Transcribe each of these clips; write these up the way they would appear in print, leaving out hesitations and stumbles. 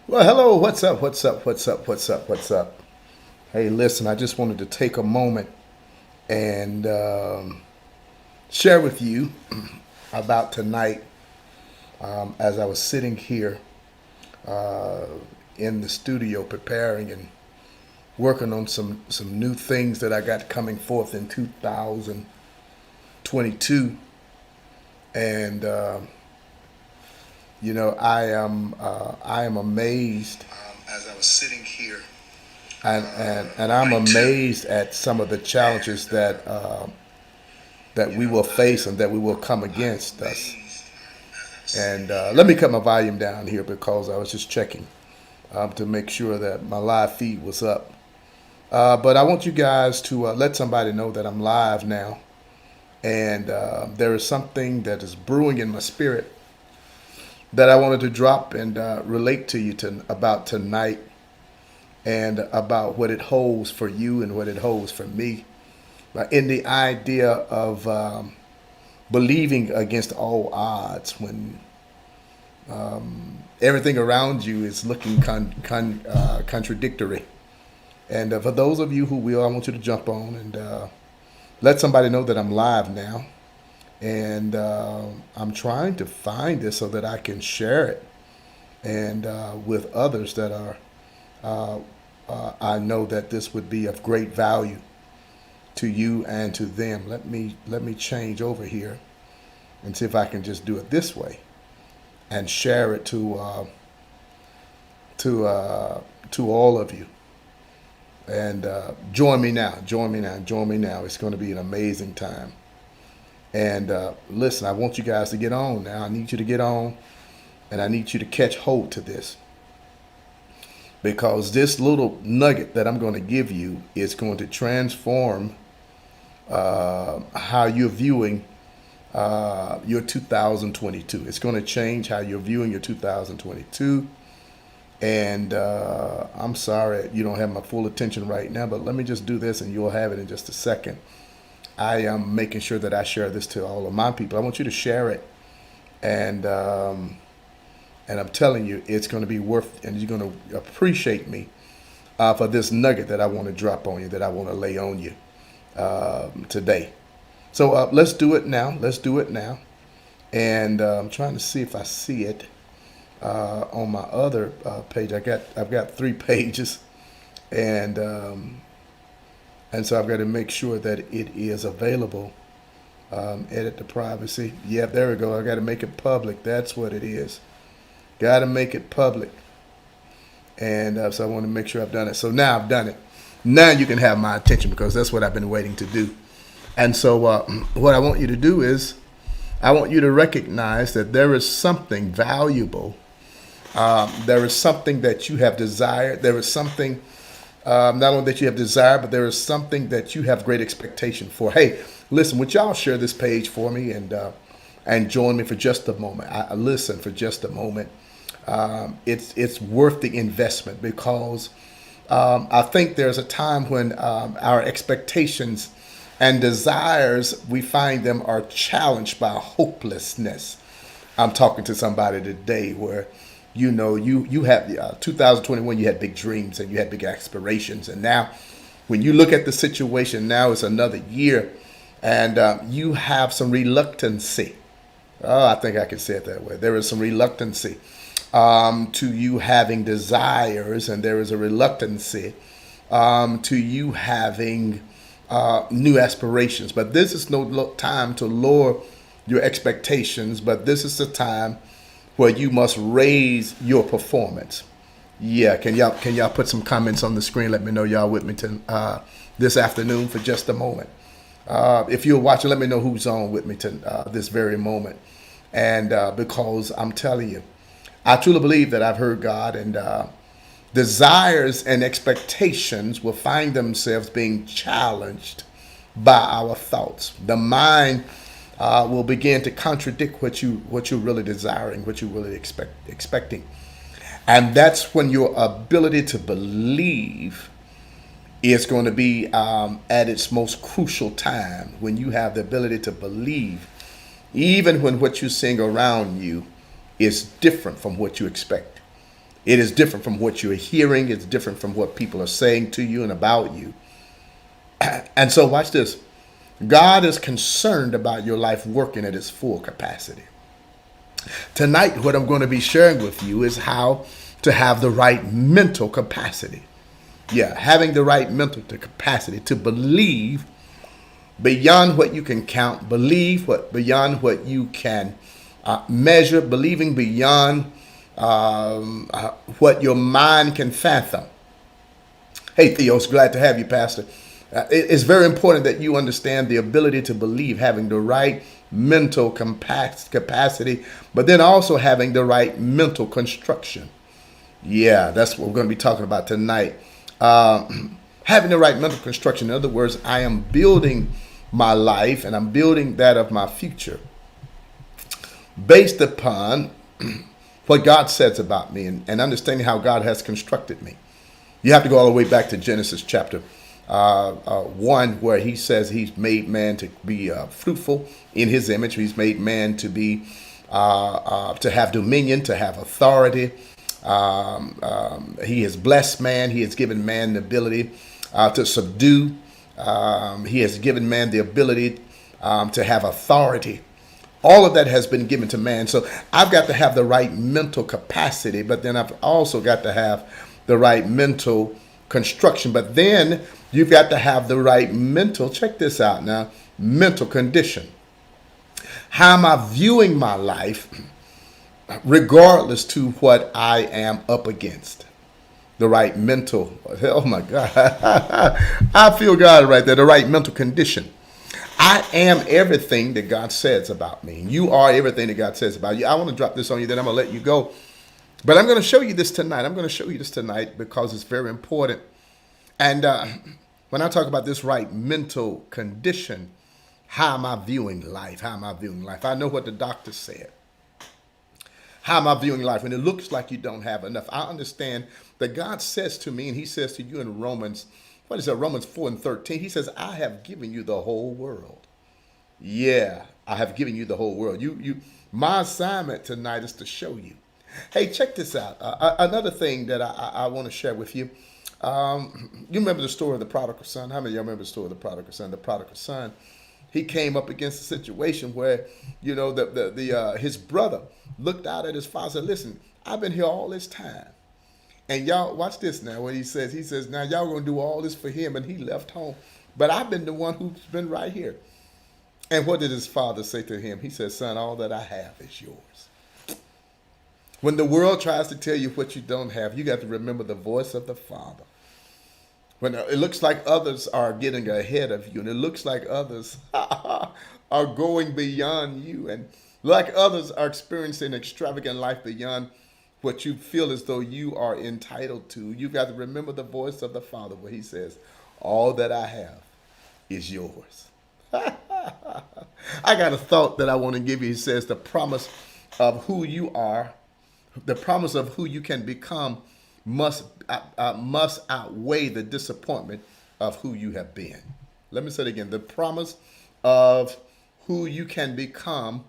Well, hello. What's up? What's up? What's up? What's up? What's up? Hey, listen, I just wanted to take a moment and share with you about tonight as I was sitting here uh, in the studio preparing and working on some new things that I got coming forth in 2022. And, I am amazed as I was sitting here and I'm amazed at some of the challenges that we will face and that we will come against us. And let me cut my volume down here because I was just checking to make sure that my live feed was up. But I want you guys to let somebody know that I'm live now, and there is something that is brewing in my spirit that I wanted to drop and relate to you about tonight, and about what it holds for you and what it holds for me. In the idea of believing against all odds when everything around you is looking contradictory. And for those of you who will, I want you to jump on and let somebody know that I'm live now. And I'm trying to find this so that I can share it and with others that are. I know that this would be of great value to you and to them. Let me change over here and see if I can just do it this way and share it to all of you. And join me now. Join me now. Join me now. It's going to be an amazing time. And listen, I want you guys to get on now. I need you to get on, and I need you to catch hold to this because this little nugget that I'm going to give you is going to transform how you're viewing your 2022. It's going to change how you're viewing your 2022. And I'm sorry you don't have my full attention right now, but let me just do this and you'll have it in just a second. I am making sure that I share this to all of my people. I want you to share it, and I'm telling you, it's going to be worth, and you're going to appreciate me for this nugget that I want to drop on you, that I want to lay on you today. So let's do it now. Let's do it now. And I'm trying to see if I see it on my other page. I've got three pages, and so I've got to make sure that it is available. Edit the privacy. Yeah, there we go. I got to make it public. That's what it is. Got to make it public. And so I want to make sure I've done it. So now I've done it. Now you can have my attention because that's what I've been waiting to do. And so what I want you to do is I want you to recognize that there is something valuable. There is something that you have desired. There is something not only that you have desired, but there is something that you have great expectation for. Hey, listen, would y'all share this page for me and join me for just a moment? I listen for just a moment. It's worth the investment because I think there's a time when our expectations and desires, we find them are challenged by hopelessness. I'm talking to somebody today where you have 2021, you had big dreams and you had big aspirations, and now when you look at the situation now, it's another year, and you have some reluctancy. Oh, I think I can say it that way. There is some reluctancy to you having desires, and there is a reluctancy to you having new aspirations. But this is no time to lower your expectations, but this is the time where you must raise your performance. Yeah, can y'all put some comments on the screen? Let me know y'all with me this afternoon for just a moment. If you're watching, let me know who's on with me to this very moment. And because I'm telling you, I truly believe that I've heard God, and desires and expectations will find themselves being challenged by our thoughts. The mind will begin to contradict what you're really desiring, what you're really expecting, and that's when your ability to believe is going to be at its most crucial time. When you have the ability to believe, even when what you're seeing around you is different from what you expect. It is different from what you're hearing. It's different from what people are saying to you and about you. And so watch this. God is concerned about your life working at its full capacity. Tonight, what I'm going to be sharing with you is how to have the right mental capacity. Yeah, having the right mental capacity to believe beyond what you can count, believe beyond what you can measure, believing beyond what your mind can fathom. Hey, Theos, glad to have you, Pastor. It's very important that you understand the ability to believe, having the right mental capacity, but then also having the right mental construction. Yeah, that's what we're going to be talking about tonight. Having the right mental construction. In other words, I am building my life and I'm building that of my future based upon what God says about me and understanding how God has constructed me. You have to go all the way back to Genesis chapter 1, where he says he's made man to be fruitful in his image. He's made man to be to have dominion, to have authority. He has blessed man. He has given man the ability to subdue. He has given man the ability to have authority. All of that has been given to man. So I've got to have the right mental capacity, but then I've also got to have the right mental construction. But then you've got to have the right mental, check this out now, mental condition. How am I viewing my life regardless to what I am up against? The right mental, oh my God, I feel God right there, the right mental condition. I am everything that God says about me. You are everything that God says about you. I want to drop this on you, then I'm going to let you go. But I'm going to show you this tonight. I'm going to show you this tonight because it's very important. And when I talk about this right mental condition, how am I viewing life? How am I viewing life? I know what the doctor said. How am I viewing life? When it looks like you don't have enough, I understand that God says to me, and he says to you in Romans, what is that? Romans 4:13. He says, I have given you the whole world. Yeah, I have given you the whole world. My assignment tonight is to show you. Hey, check this out. Another thing that I want to share with you. You remember the story of the prodigal son? How many of y'all remember the story of the prodigal son? The prodigal son, he came up against a situation where, you know, his brother looked out at his father and said, listen, I've been here all this time. And y'all, watch this now, what he says, now y'all going to do all this for him, and he left home. But I've been the one who's been right here. And what did his father say to him? He said, son, all that I have is yours. When the world tries to tell you what you don't have, you got to remember the voice of the Father. When it looks like others are getting ahead of you, and it looks like others are going beyond you, and like others are experiencing extravagant life beyond what you feel as though you are entitled to, you've got to remember the voice of the Father where he says, all that I have is yours. I got a thought that I want to give you. He says the promise of who you are, the promise of who you can become must outweigh the disappointment of who you have been. Let me say it again. The promise of who you can become,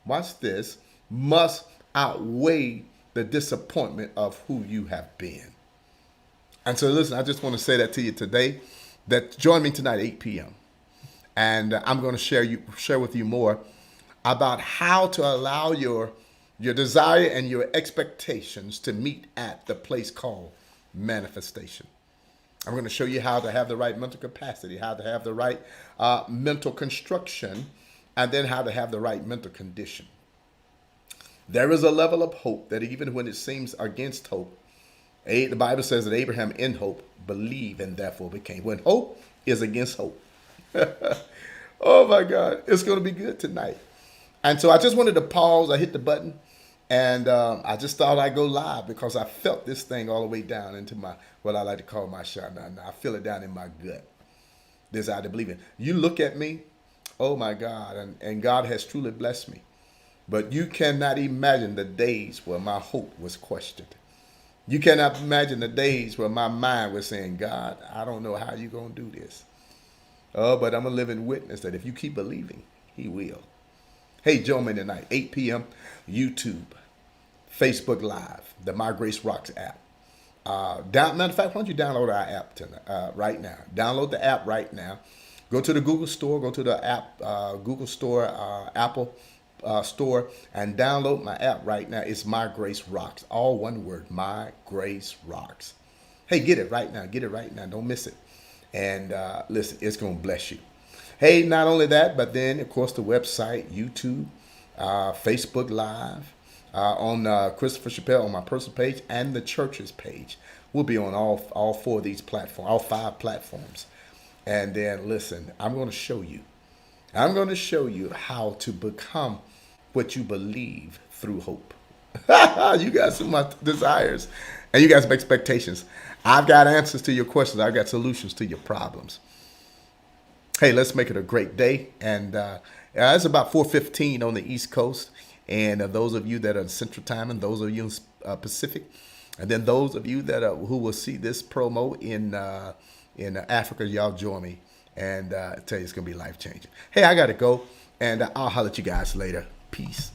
watch this, must outweigh the disappointment of who you have been. And so listen, I just want to say that to you today, that join me tonight at 8 p.m. And I'm going to share with you more about how to allow your desire and your expectations to meet at the place called manifestation. I'm going to show you how to have the right mental capacity, how to have the right mental construction, and then how to have the right mental condition. There is a level of hope that even when it seems against hope, the Bible says that Abraham in hope believed and therefore became. When hope is against hope. Oh my God, it's going to be good tonight. And so I just wanted to pause. I hit the button and I just thought I'd go live because I felt this thing all the way down into my, what I like to call my shana. I feel it down in my gut. Desire to believe in. You look at me, oh my God, and God has truly blessed me. But you cannot imagine the days where my hope was questioned. You cannot imagine the days where my mind was saying, God, I don't know how you're going to do this. Oh, but I'm a living witness that if you keep believing, he will. Hey, join me tonight, 8 p.m., YouTube, Facebook Live, the My Grace Rocks app. Matter of fact, why don't you download our app tonight, right now? Download the app right now. Go to the Google Store, go to the app, Google Store, Apple Store, and download my app right now. It's My Grace Rocks. All one word, My Grace Rocks. Hey, get it right now. Get it right now. Don't miss it. And listen, it's going to bless you. Hey, not only that, but then, of course, the website, YouTube, Facebook Live, on Christopher Chappelle on my personal page and the church's page. We'll be on all four of these platforms, all five platforms. And then listen, I'm going to show you. I'm going to show you how to become what you believe through hope. You got so much desires and you got some expectations. I've got answers to your questions. I've got solutions to your problems. Hey, let's make it a great day. And it's about 4:15 on the East Coast. And those of you that are in Central Time and those of you in Pacific, and then those of you that who will see this promo in Africa, y'all join me. And I tell you, it's going to be life changing. Hey, I got to go. And I'll holler at you guys later. Peace.